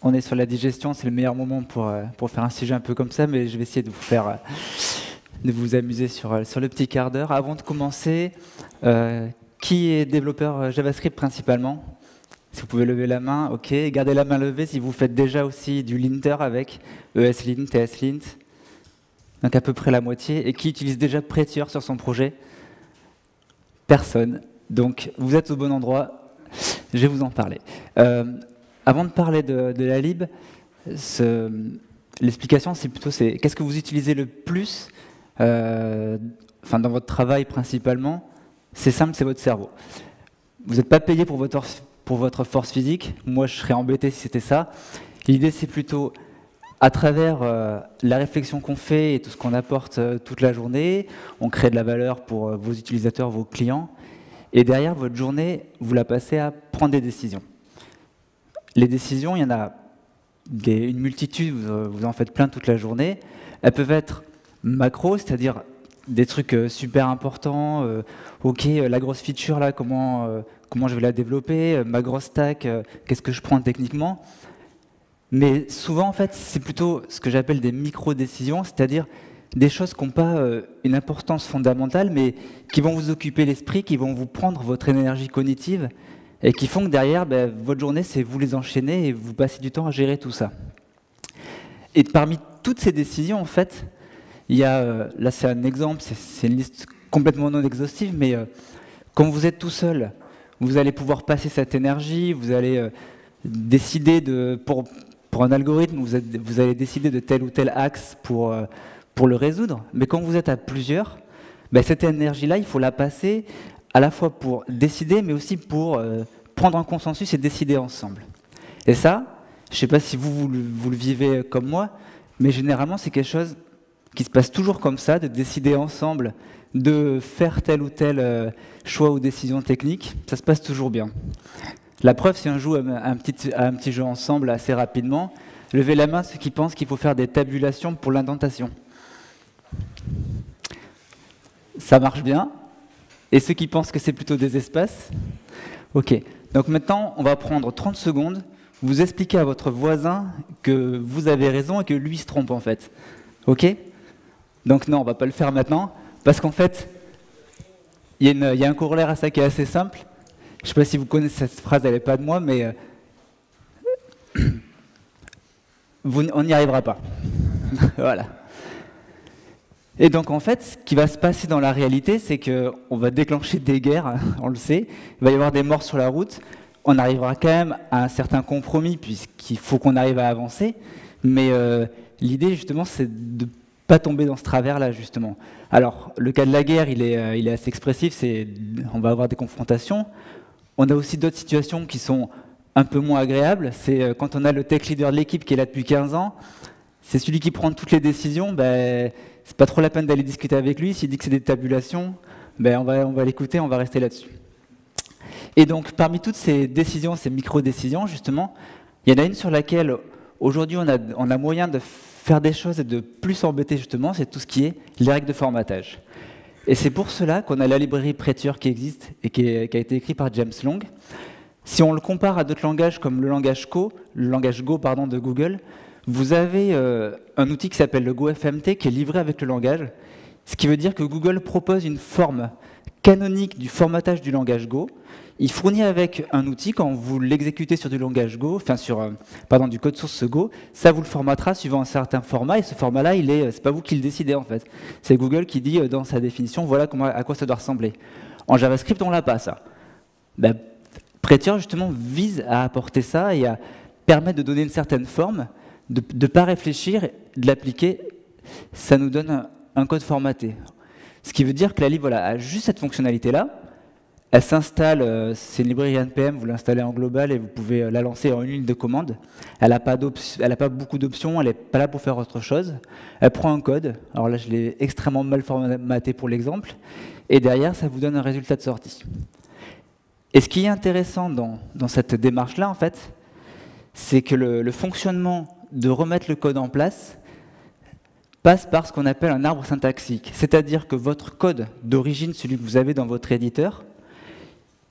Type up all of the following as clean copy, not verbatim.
On est sur la digestion, c'est le meilleur moment pour faire un sujet un peu comme ça, mais je vais essayer de vous amuser sur le petit quart d'heure. Avant de commencer, qui est développeur JavaScript principalement? Si vous pouvez lever la main, ok. Gardez la main levée si vous faites déjà aussi du linter avec ESLint, TSLint. Donc à peu près la moitié. Et qui utilise déjà Prettier sur son projet? Personne. Donc vous êtes au bon endroit. Je vais vous en parler. Avant de parler de la lib, l'explication c'est plutôt qu'est-ce que vous utilisez le plus dans votre travail principalement. C'est simple, c'est votre cerveau. Vous n'êtes pas payé pour votre force physique. Moi, je serais embêté si c'était ça. L'idée, c'est plutôt, à travers la réflexion qu'on fait et tout ce qu'on apporte toute la journée, on crée de la valeur pour vos utilisateurs, vos clients. Et derrière, votre journée, vous la passez à prendre des décisions. Les décisions, il y en a une multitude, vous en faites plein toute la journée. Elles peuvent être macro, c'est-à-dire des trucs super importants. Ok, la grosse feature, là, comment je vais la développer, ma grosse stack, qu'est-ce que je prends techniquement. Mais souvent, en fait, c'est plutôt ce que j'appelle des micro-décisions, c'est-à-dire des choses qui n'ont pas une importance fondamentale, mais qui vont vous occuper l'esprit, qui vont vous prendre votre énergie cognitive, et qui font que derrière, votre journée, c'est vous les enchaîner et vous passez du temps à gérer tout ça. Et parmi toutes ces décisions, en fait, il y a, là c'est un exemple, c'est une liste complètement non exhaustive, mais quand vous êtes tout seul, vous allez pouvoir passer cette énergie, vous allez décider pour un algorithme, vous allez décider de tel ou tel axe pour le résoudre. Mais quand vous êtes à plusieurs, cette énergie-là, il faut la passer à la fois pour décider, mais aussi pour prendre un consensus et décider ensemble. Et ça, je ne sais pas si vous le vivez comme moi, mais généralement, c'est quelque chose qui se passe toujours comme ça, de décider ensemble, de faire tel ou tel choix ou décision technique. Ça se passe toujours bien. La preuve, si on joue à un petit jeu ensemble assez rapidement, levez la main ceux qui pensent qu'il faut faire des tabulations pour l'indentation. Ça marche bien. Et ceux qui pensent que c'est plutôt des espaces? Ok. Donc maintenant, on va prendre 30 secondes, vous expliquer à votre voisin que vous avez raison et que lui se trompe en fait. Ok? Donc non, on ne va pas le faire maintenant, parce qu'en fait, il y a un corollaire à ça qui est assez simple. Je ne sais pas si vous connaissez cette phrase, elle n'est pas de moi, mais on n'y arrivera pas. Voilà. Et donc en fait, ce qui va se passer dans la réalité, c'est qu'on va déclencher des guerres, on le sait, il va y avoir des morts sur la route, on arrivera quand même à un certain compromis, puisqu'il faut qu'on arrive à avancer, mais l'idée justement, c'est de ne pas tomber dans ce travers-là, justement. Alors, le cas de la guerre, il est assez expressif, on va avoir des confrontations. On a aussi d'autres situations qui sont un peu moins agréables, c'est quand on a le tech leader de l'équipe qui est là depuis 15 ans, c'est celui qui prend toutes les décisions, c'est pas trop la peine d'aller discuter avec lui. S'il dit que c'est des tabulations, on va l'écouter, on va rester là-dessus. Et donc, parmi toutes ces décisions, ces micro-décisions, justement, il y en a une sur laquelle, aujourd'hui, on a moyen de faire des choses et de plus s'embêter, justement, c'est tout ce qui est les règles de formatage. Et c'est pour cela qu'on a la librairie Prettier qui existe et qui a été écrite par James Long. Si on le compare à d'autres langages comme le langage Go de Google, vous avez un outil qui s'appelle le GoFMT qui est livré avec le langage, ce qui veut dire que Google propose une forme canonique du formatage du langage Go. Il fournit avec un outil, quand vous l'exécutez sur du langage Go, du code source Go, ça vous le formatera suivant un certain format, et ce format-là, c'est pas vous qui le décidez en fait. C'est Google qui dit dans sa définition, voilà à quoi ça doit ressembler. En JavaScript, on l'a pas ça. Prettier justement vise à apporter ça et à permettre de donner une certaine forme, de ne pas réfléchir, de l'appliquer, ça nous donne un code formaté. Ce qui veut dire que la lib a juste cette fonctionnalité-là. Elle s'installe, c'est une librairie NPM, vous l'installez en global et vous pouvez la lancer en une ligne de commande. Elle n'a pas beaucoup d'options, elle n'est pas là pour faire autre chose. Elle prend un code, alors là je l'ai extrêmement mal formaté pour l'exemple, et derrière ça vous donne un résultat de sortie. Et ce qui est intéressant dans cette démarche-là, en fait, c'est que le fonctionnement de remettre le code en place passe par ce qu'on appelle un arbre syntaxique. C'est-à-dire que votre code d'origine, celui que vous avez dans votre éditeur,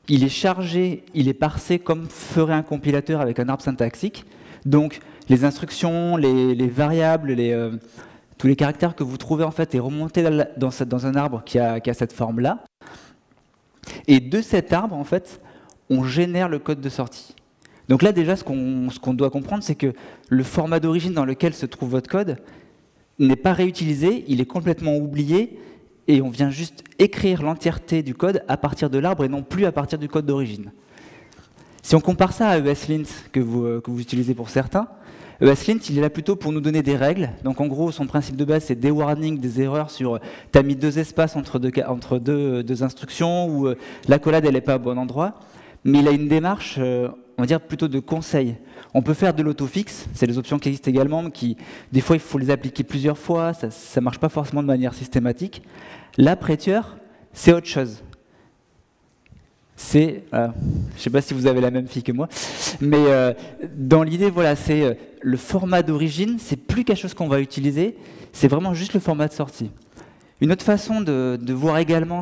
il est chargé, il est parsé comme ferait un compilateur avec un arbre syntaxique. Donc les instructions, les variables, tous les caractères que vous trouvez en fait est remonté dans un arbre qui a cette forme-là. Et de cet arbre, en fait, on génère le code de sortie. Donc là, déjà, ce qu'on doit comprendre, c'est que le format d'origine dans lequel se trouve votre code n'est pas réutilisé, il est complètement oublié, et on vient juste écrire l'entièreté du code à partir de l'arbre et non plus à partir du code d'origine. Si on compare ça à ESLint, que vous utilisez pour certains, ESLint, il est là plutôt pour nous donner des règles. Donc en gros, son principe de base, c'est des warnings, des erreurs sur tu as mis 2 espaces entre deux instructions, ou l'accolade, elle n'est pas au bon endroit. Mais il a une démarche, on va dire, plutôt de conseil. On peut faire de l'autofix, c'est des options qui existent également, mais des fois, il faut les appliquer plusieurs fois, ça ne marche pas forcément de manière systématique. Là, Prettier, c'est autre chose. Je ne sais pas si vous avez la même fille que moi, mais dans l'idée, voilà, c'est le format d'origine, c'est plus quelque chose qu'on va utiliser, c'est vraiment juste le format de sortie. Une autre façon de voir également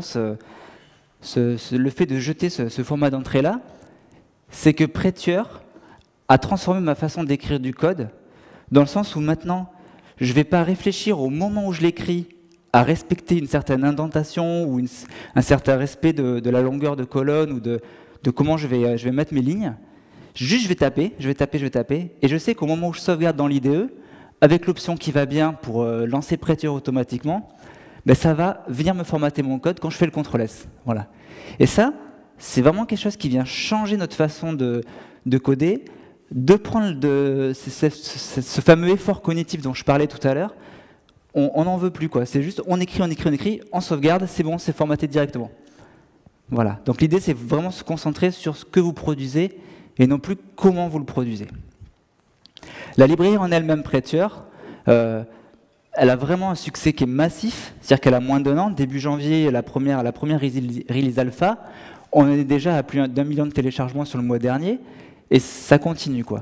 le fait de jeter ce format d'entrée-là, c'est que Prettier a transformé ma façon d'écrire du code, dans le sens où maintenant, je ne vais pas réfléchir au moment où je l'écris à respecter une certaine indentation ou un certain respect de la longueur de colonne ou de comment je vais mettre mes lignes. Juste, je vais taper, et je sais qu'au moment où je sauvegarde dans l'IDE, avec l'option qui va bien pour lancer Prettier automatiquement, ben ça va venir me formater mon code quand je fais le CTRL-S. Voilà. Et ça, c'est vraiment quelque chose qui vient changer notre façon de coder, de prendre ce fameux effort cognitif dont je parlais tout à l'heure. On n'en veut plus, quoi. C'est juste, on écrit, on sauvegarde, c'est bon, c'est formaté directement. Voilà. Donc l'idée, c'est vraiment se concentrer sur ce que vous produisez et non plus comment vous le produisez. La librairie en elle-même, Prettier, elle a vraiment un succès qui est massif, c'est-à-dire qu'elle a moins d'1 an, début janvier, la première release alpha, on est déjà à plus d'1 million de téléchargements sur le mois dernier, et ça continue, quoi.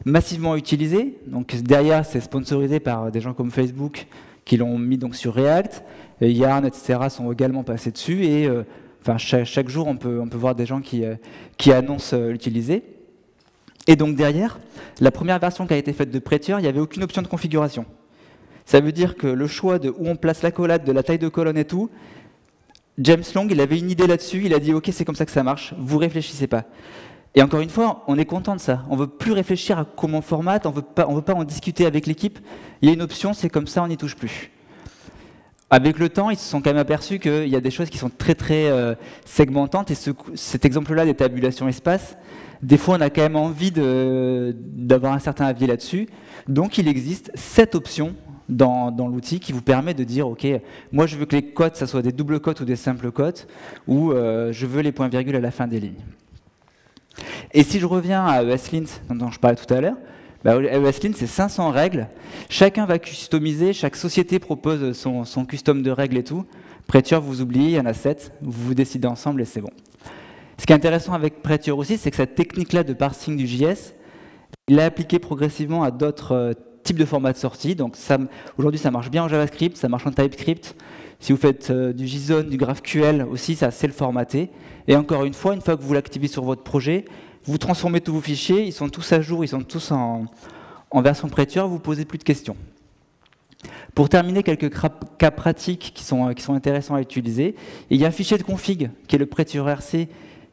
Massivement utilisé, donc derrière c'est sponsorisé par des gens comme Facebook qui l'ont mis donc sur React, et Yarn, etc. sont également passés dessus, et enfin, chaque jour on peut voir des gens qui annoncent l'utiliser. Et donc derrière, la première version qui a été faite de Prettier, il n'y avait aucune option de configuration. Ça veut dire que le choix de où on place l'accolade, de la taille de colonne et tout, James Long, il avait une idée là-dessus, il a dit « Ok, c'est comme ça que ça marche, vous réfléchissez pas ». Et encore une fois, on est content de ça. On ne veut plus réfléchir à comment on formate, on veut pas en discuter avec l'équipe. Il y a une option, c'est comme ça, on n'y touche plus. Avec le temps, ils se sont quand même aperçus qu'il y a des choses qui sont très très segmentantes, et cet exemple-là des tabulations espace, des fois on a quand même envie d'avoir un certain avis là-dessus. Donc il existe cette option dans l'outil qui vous permet de dire « Ok, moi je veux que les cotes, ça soit des doubles cotes ou des simples cotes, ou je veux les points-virgules à la fin des lignes ». Et si je reviens à ESLint, dont je parlais tout à l'heure, ESLint, c'est 500 règles. Chacun va customiser, chaque société propose son custom de règles et tout. Prettier, vous oubliez, il y en a 7, vous décidez ensemble et c'est bon. Ce qui est intéressant avec Prettier aussi, c'est que cette technique-là de parsing du JS, il l'a appliquée progressivement à d'autres types de formats de sortie. Donc aujourd'hui, ça marche bien en JavaScript, ça marche en TypeScript. Si vous faites du JSON, du GraphQL aussi, ça sait le formater. Et encore une fois que vous l'activez sur votre projet, vous transformez tous vos fichiers, ils sont tous à jour, ils sont tous en version Prettier, vous ne posez plus de questions. Pour terminer, quelques cas pratiques qui sont intéressants à utiliser. Il y a un fichier de config, qui est le Prettier RC,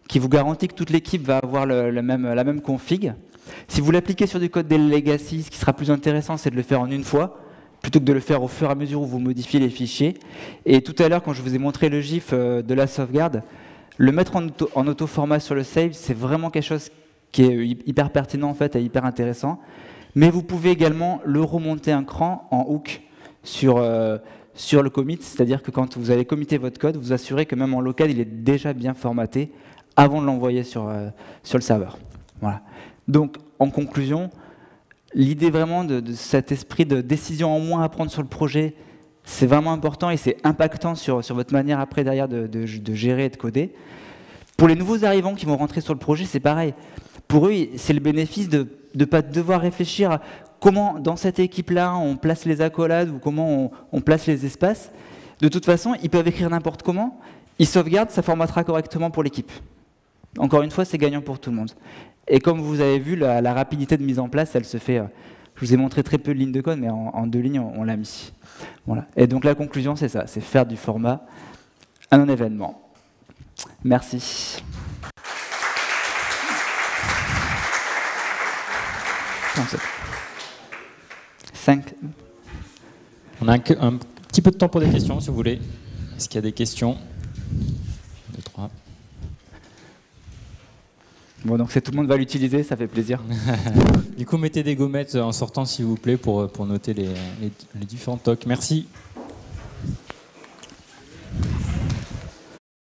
qui vous garantit que toute l'équipe va avoir la même config. Si vous l'appliquez sur du code des legacy, ce qui sera plus intéressant, c'est de le faire en une fois, plutôt que de le faire au fur et à mesure où vous modifiez les fichiers. Et tout à l'heure, quand je vous ai montré le GIF de la sauvegarde, le mettre en auto-format sur le save, c'est vraiment quelque chose qui est hyper pertinent en fait et hyper intéressant. Mais vous pouvez également le remonter un cran en hook sur le commit, c'est-à-dire que quand vous allez committer votre code, vous assurez que même en local, il est déjà bien formaté avant de l'envoyer sur le serveur. Voilà. Donc, en conclusion, l'idée vraiment de cet esprit de décision en moins à prendre sur le projet, c'est vraiment important et c'est impactant sur votre manière après derrière de gérer et de coder. Pour les nouveaux arrivants qui vont rentrer sur le projet, c'est pareil. Pour eux, c'est le bénéfice de ne pas devoir réfléchir à comment, dans cette équipe-là, on place les accolades ou comment on place les espaces. De toute façon, ils peuvent écrire n'importe comment, ils sauvegardent, ça formatera correctement pour l'équipe. Encore une fois, c'est gagnant pour tout le monde. Et comme vous avez vu, la rapidité de mise en place, elle se fait... je vous ai montré très peu de lignes de code, mais en 2 lignes, on l'a mis. Voilà. Et donc la conclusion, c'est ça, c'est faire du format un non-événement. Merci. On a un petit peu de temps pour des questions, si vous voulez. Est-ce qu'il y a des questions? 2, 3. Bon, donc tout le monde va l'utiliser, ça fait plaisir. Du coup, mettez des gommettes en sortant, s'il vous plaît, pour noter les différents talks. Merci.